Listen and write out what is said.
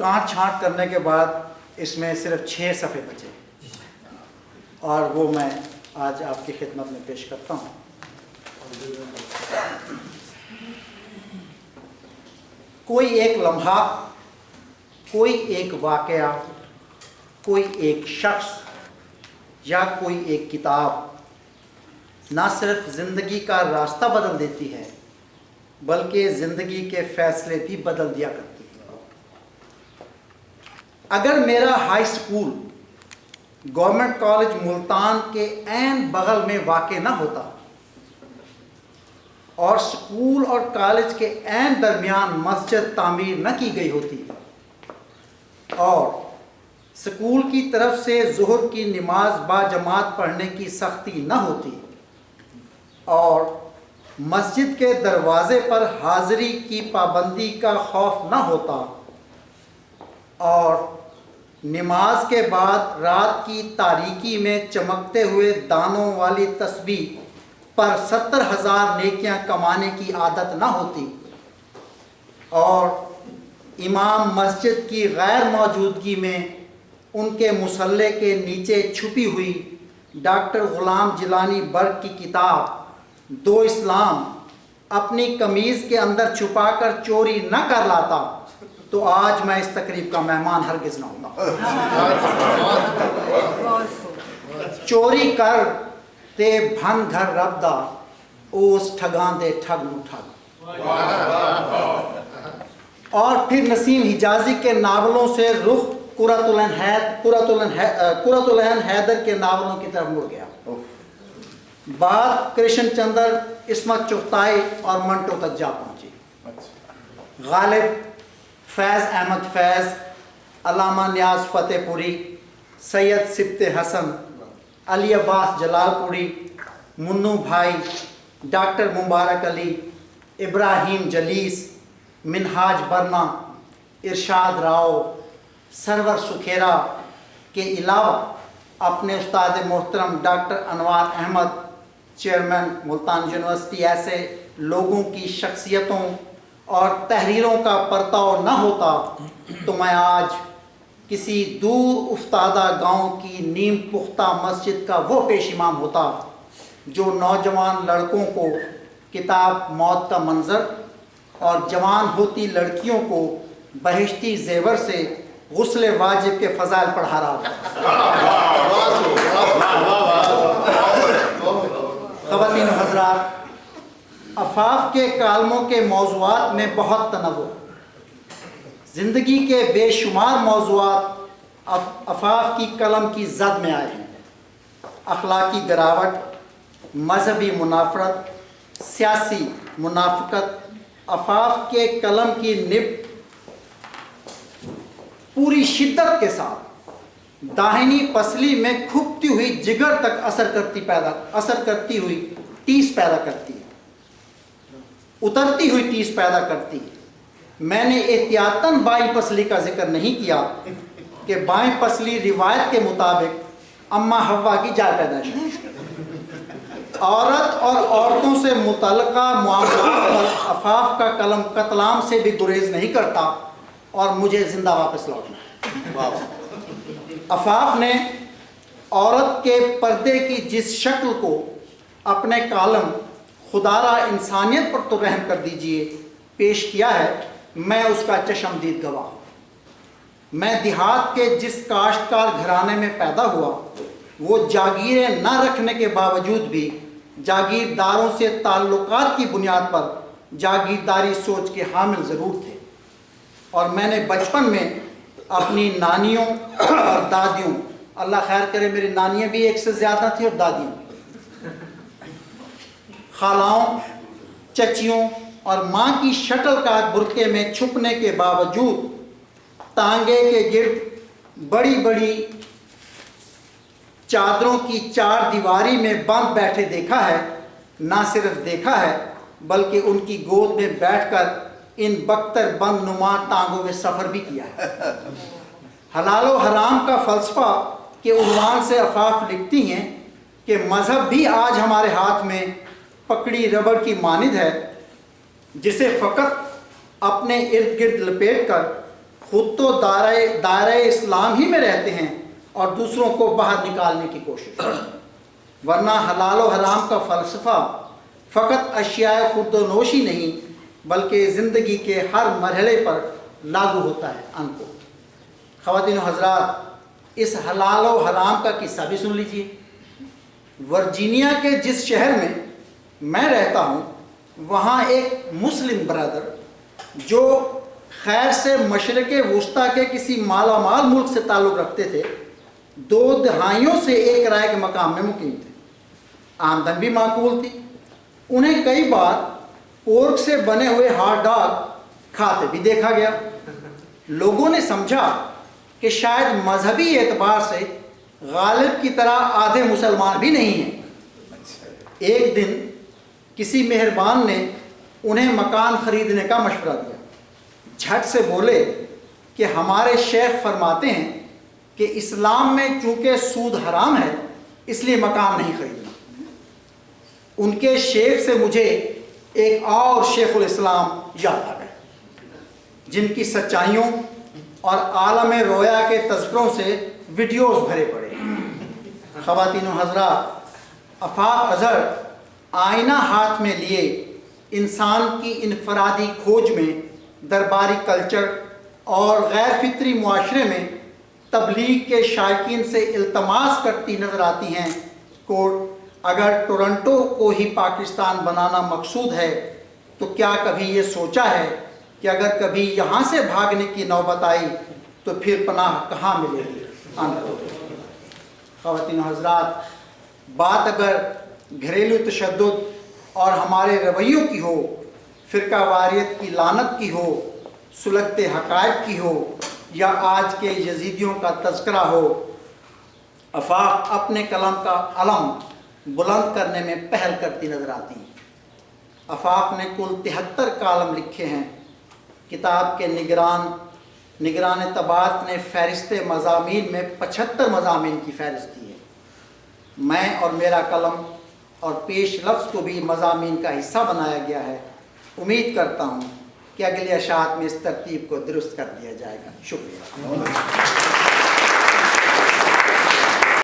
کاٹ چھانٹ کرنے کے بعد اس میں صرف 6 صفحے بچے اور وہ میں آج آپ کی خدمت میں پیش کرتا ہوں۔ کوئی ایک لمحہ، کوئی ایک واقعہ، کوئی ایک شخص یا کوئی ایک کتاب نہ صرف زندگی کا راستہ بدل دیتی ہے بلکہ زندگی کے فیصلے بھی بدل دیا کرتی ہے۔ اگر میرا high school government college Multan کے عین بغل میں واقع نہ ہوتا اور اسکول اور کالج کے عین درمیان مسجد تعمیر نہ کی گئی ہوتی اور اسکول کی طرف سے ظہر کی نماز باجماعت پڑھنے کی سختی نہ ہوتی اور مسجد کے دروازے پر حاضری کی پابندی کا خوف نہ ہوتا اور نماز کے بعد رات کی تاریکی میں چمکتے ہوئے دانوں والی تسبیح پر 70,000 نیکیاں کمانے کی عادت نہ ہوتی اور امام مسجد کی غیر موجودگی میں ان کے مصلے کے نیچے چھپی ہوئی ڈاکٹر غلام جیلانی برق کی کتاب 2 اسلام اپنی قمیض کے اندر چھپا کر چوری نہ کر لاتا تو آج میں اس تقریب کا مہمان ہرگز نہ ہوتا۔ چوری کر تے بھن گھر رب دا اوس ٹھگاں دے ٹھگ نو ٹھگ۔ اور پھر نسیم حجازی کے ناولوں سے رخ قرۃ العین حیدر کے ناولوں کی طرف مڑ گیا۔ بات کرشن چندر، عصمت چغتائی اور منٹو تک جا پہنچی۔ غالب، فیض احمد فیض، علامہ نیاز فتح پوری، سید سبت حسن، علی عباس جلال پوری، منو بھائی، ڈاکٹر مبارک علی، ابراہیم جلیس، منہاج برنا، ارشاد راؤ، سرور سکھیرا کے علاوہ اپنے استاد محترم ڈاکٹر انوار احمد، چیئرمین ملتان یونیورسٹی، ایسے لوگوں کی شخصیتوں اور تحریروں کا پرتاؤ نہ ہوتا تو میں آج کسی دور افتادہ گاؤں کی نیم پختہ مسجد کا وہ پیش امام ہوتا جو نوجوان لڑکوں کو کتاب موت کا منظر اور جوان ہوتی لڑکیوں کو بہشتی زیور سے غسل واجب کے فضائل پڑھا رہا ہوتا۔ خواتین و حضرات، عفاف کے کالموں کے موضوعات میں بہت تنوع، زندگی کے بے شمار موضوعات عفاف کی قلم کی زد میں آئے ہیں۔ اخلاقی گراوٹ، مذہبی منافرت، سیاسی منافقت، عفاف کے قلم کی نب پوری شدت کے ساتھ داہنی پسلی میں کھپتی ہوئی جگر تک اثر کرتی ہوئی ٹیس پیدا کرتی ہے، اترتی ہوئی ٹیس پیدا کرتی ہے۔ میں نے احتیاطاً بائیں پسلی کا ذکر نہیں کیا کہ بائیں پسلی روایت کے مطابق اماں حوا کی جائے پیدائش ہے۔ عورت اور عورتوں سے متعلقہ معاملات پر عفاف کا قلم قتل عام سے بھی گریز نہیں کرتا اور مجھے زندہ واپس لوٹنا ہے۔ عفاف نے عورت کے پردے کی جس شکل کو اپنے کالم خدارا انسانیت پر تو رحم کر دیجئے پیش کیا ہے، میں اس کا چشمدید گواہ ہوں۔ میں دیہات کے جس کاشتکار گھرانے میں پیدا ہوا وہ جاگیریں نہ رکھنے کے باوجود بھی جاگیرداروں سے تعلقات کی بنیاد پر جاگیرداری سوچ کے حامل ضرور تھے، اور میں نے بچپن میں اپنی نانیوں اور دادیوں، اللہ خیر کرے میری نانیاں بھی ایک سے زیادہ تھیں اور دادیوں، خالاؤں، چچیوں اور ماں کی شٹل کا برقعے میں چھپنے کے باوجود تانگے کے گرد بڑی بڑی چادروں کی 4 دیواری میں بند بیٹھے دیکھا ہے۔ نہ صرف دیکھا ہے بلکہ ان کی گود میں بیٹھ کر ان بختر بند نما ٹانگوں میں سفر بھی کیا ہے۔ حلال و حرام کا فلسفہ کے عنوان سے عفاف لکھتی ہیں کہ مذہب بھی آج ہمارے ہاتھ میں پکڑی ربڑ کی مانند ہے جسے فقط اپنے ارد گرد لپیٹ کر خود تو دائرہ اسلام ہی میں رہتے ہیں اور دوسروں کو باہر نکالنے کی کوشش، ورنہ حلال و حرام کا فلسفہ فقط اشیاء خورد و نوشی نہیں بلکہ زندگی کے ہر مرحلے پر لاگو ہوتا ہے۔ ان کو خواتین و حضرات، اس حلال و حرام کا قصہ بھی سن لیجئے۔ ورجینیا کے جس شہر میں میں رہتا ہوں، وہاں ایک مسلم برادر جو خیر سے مشرق وسطیٰ کے کسی مالا مال ملک سے تعلق رکھتے تھے، 2 دہائیوں سے ایک کرائے کے مقام میں مقیم تھے۔ آمدن بھی معقول تھی۔ انہیں کئی بار پورک سے بنے ہوئے ہاٹ ڈاگ کھاتے بھی دیکھا گیا۔ لوگوں نے سمجھا کہ شاید مذہبی اعتبار سے غالب کی طرح آدھے مسلمان بھی نہیں ہیں۔ ایک دن کسی مہربان نے انہیں مکان خریدنے کا مشورہ دیا۔ جھٹ سے بولے کہ ہمارے شیخ فرماتے ہیں کہ اسلام میں چونکہ سود حرام ہے اس لیے مکان نہیں خریدنا۔ ان کے شیخ سے مجھے ایک اور شیخ الاسلام یاد آ گئے جن کی سچائیوں اور عالم رویا کے تذکروں سے ویڈیوز بھرے پڑے۔ خواتین و حضرات، آفاق اظہر آئینہ ہاتھ میں لیے انسان کی انفرادی کھوج میں درباری کلچر اور غیر فطری معاشرے میں تبلیغ کے شائقین سے التماس کرتی نظر آتی ہیں۔ کوٹ، اگر ٹورنٹو کو ہی پاکستان بنانا مقصود ہے تو کیا کبھی یہ سوچا ہے کہ اگر کبھی یہاں سے بھاگنے کی نوبت آئی تو پھر پناہ کہاں ملے گی؟ خواتین و حضرات، بات اگر گھریلو تشدد اور ہمارے رویوں کی ہو، فرقہ واریت کی لعنت کی ہو، سلگتے حقائق کی ہو، یا آج کے یزیدیوں کا تذکرہ ہو، آفاق اپنے قلم کا علم بلند کرنے میں پہل کرتی نظر آتی ہیں۔ آفاق نے کل 73 کالم لکھے ہیں۔ کتاب کے نگران طباعت نے فہرست مضامین میں 75 مضامین کی فہرست دی ہے۔ میں اور میرا قلم اور پیش لفظ کو بھی مضامین کا حصہ بنایا گیا ہے۔ امید کرتا ہوں کہ اگلی اشاعت میں اس ترتیب کو درست کر دیا جائے گا۔ شکریہ۔